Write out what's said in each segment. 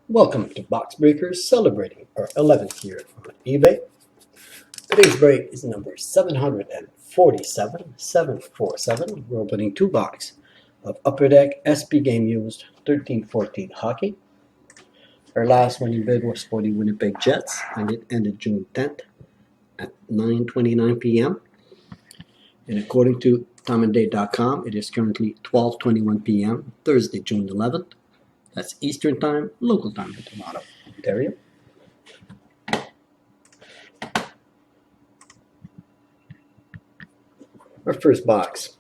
Welcome to Box Breakers, celebrating our 11th year on eBay. Today's break is number 747, 747. We're opening two boxes of Upper Deck SP Game Used 13-14 hockey. Our last winning bid was for the Winnipeg Jets, and it ended June 10th at 9:29 p.m. And according to timeanddate.com, it is currently 12:21 p.m. Thursday, June 11th. That's Eastern Time, local time in Toronto, Ontario. Our first box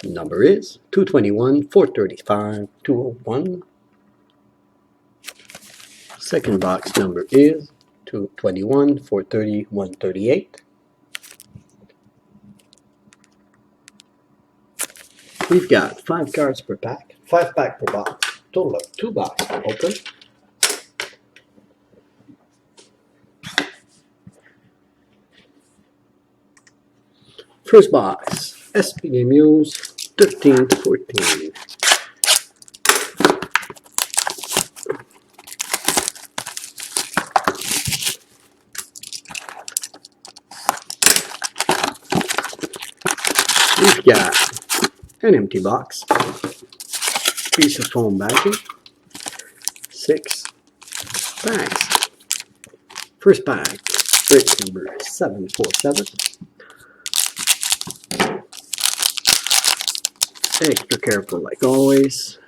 number is 221, 435, 201. Second box number is 221, 430, 138. We've got 5 cards per pack, 5 pack per box, total of 2 boxes to open. First box, SP Game Used 13-14. We've got an empty box, piece of foam backing, 6 packs. First pack, break number 747. Extra careful like always.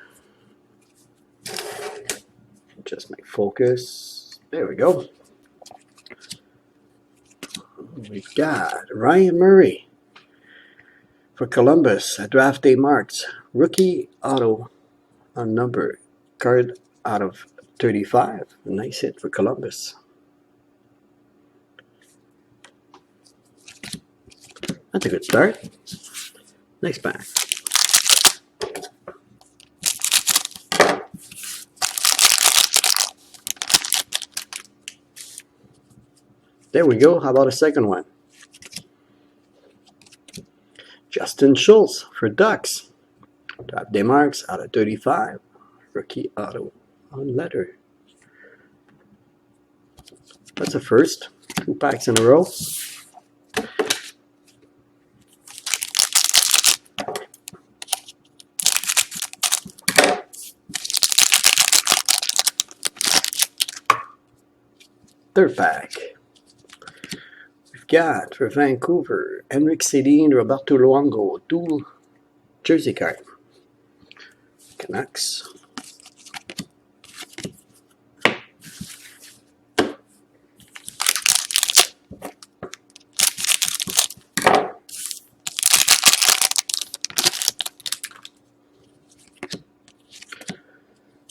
Just my focus. There we go. We've got Ryan Murray for Columbus at draft day marks. Rookie auto on number card out of 35. A nice hit for Columbus. That's a good start. Next pack. There we go. How about a second one? Justin Schultz for Ducks. Draft day marks out of 35. Rookie auto on letter. That's a first. 2 packs in a row. Third pack. We've got for Vancouver, Henrik Sedin, Roberto Luongo, dual jersey card. Canucks.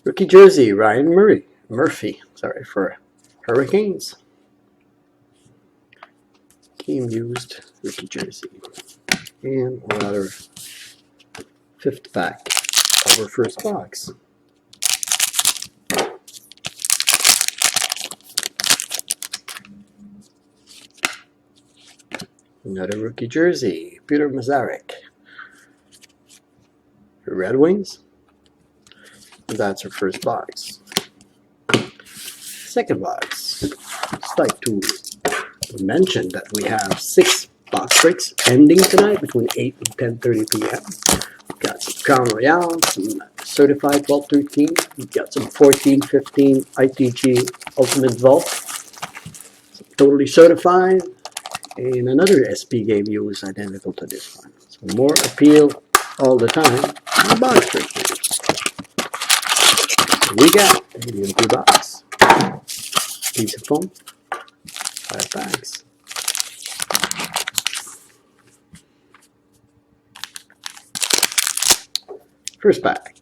Rookie jersey, Ryan Murphy, for Hurricanes. Game used rookie jersey. And another 5th pack of our first box. Another rookie jersey, Peter Mazarek. Red Wings. And that's our first box. Second box. It's like to mention that we have 6 box breaks ending tonight between 8 and 10:30 p.m. We've got some Crown Royale, some certified Vault 13. We've got some 14-15 ITG Ultimate Vault. Some totally certified. And another SP Game Used identical to this one. So more appeal all the time in the box break. We got the empty box. Piece of foam. 5 bags. First bag.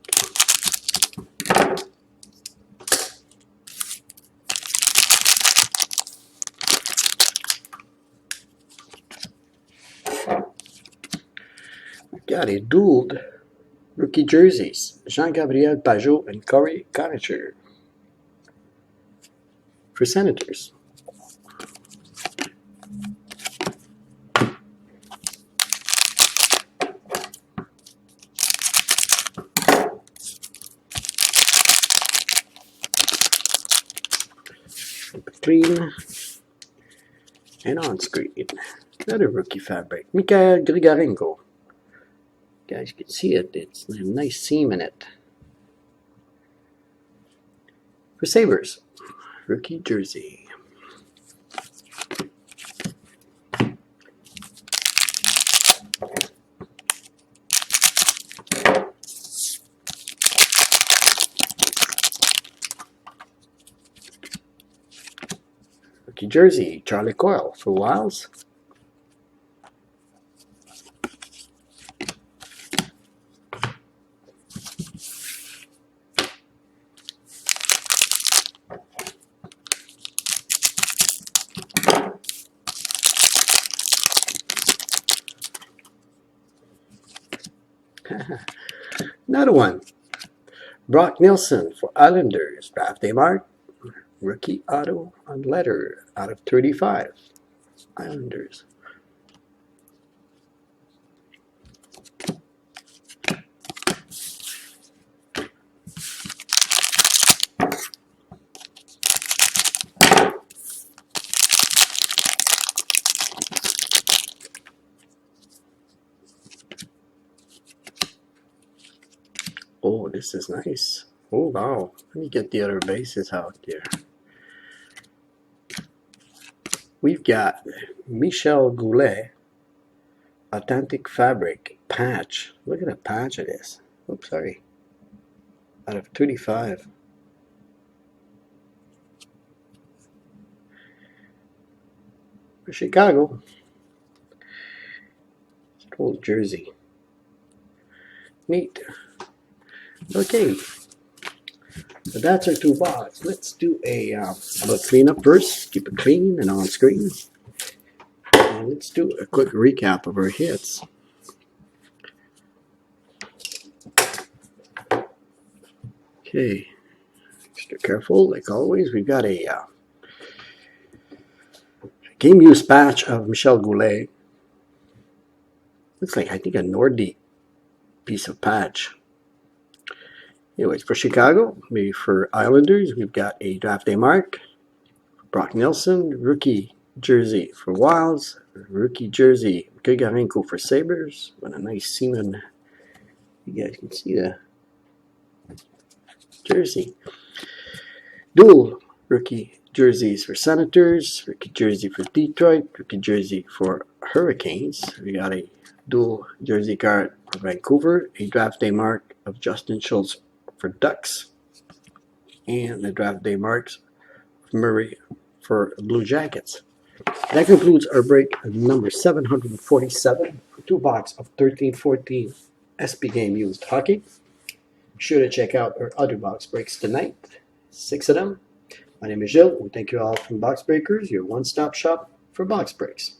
We've got a dueled rookie jerseys. Jean-Gabriel Pageau and Corey Connor for Senators. Keep it clean and on screen. Another rookie fabric, Mikhail Grigorenko. Guys, you can see it. It's a nice seam in it. For Sabres, rookie jersey. Rookie jersey, Charlie Coyle for Wiles. Another one. Brock Nelson for Islanders. Draft day mark. Rookie auto on letter out of 35. Islanders. Oh, this is nice. Oh, wow. Let me get the other bases out there. We've got Michel Goulet, Authentic Fabric patch. Look at the patch of this. Oops, sorry. Out of 35. For Chicago. Old jersey. Neat. Okay. So that's our two box. Let's do a cleanup first. Keep it clean and on screen. And let's do a quick recap of our hits. Okay. Extra careful, like always. We've got a game use patch of Michel Goulet. Looks like, I think, a Nordique piece of patch. Anyways, for Chicago, maybe for Islanders, we've got a draft day mark. Brock Nelson, rookie jersey for Wilds. Rookie jersey, Grigorenko for Sabres. What a nice seaman. You guys can see the jersey. Dual rookie jerseys for Senators. Rookie jersey for Detroit. Rookie jersey for Hurricanes. We got a dual jersey card for Vancouver. A draft day mark of Justin Schultz for Ducks, and the draft day marks Murray for Blue Jackets. That concludes our break number 747 for 2 box of 13-14 SP Game Used Hockey. Be sure to check out our other box breaks tonight, 6 of them. My name is Gilles. We thank you all from Box Breakers, your one-stop shop for box breaks.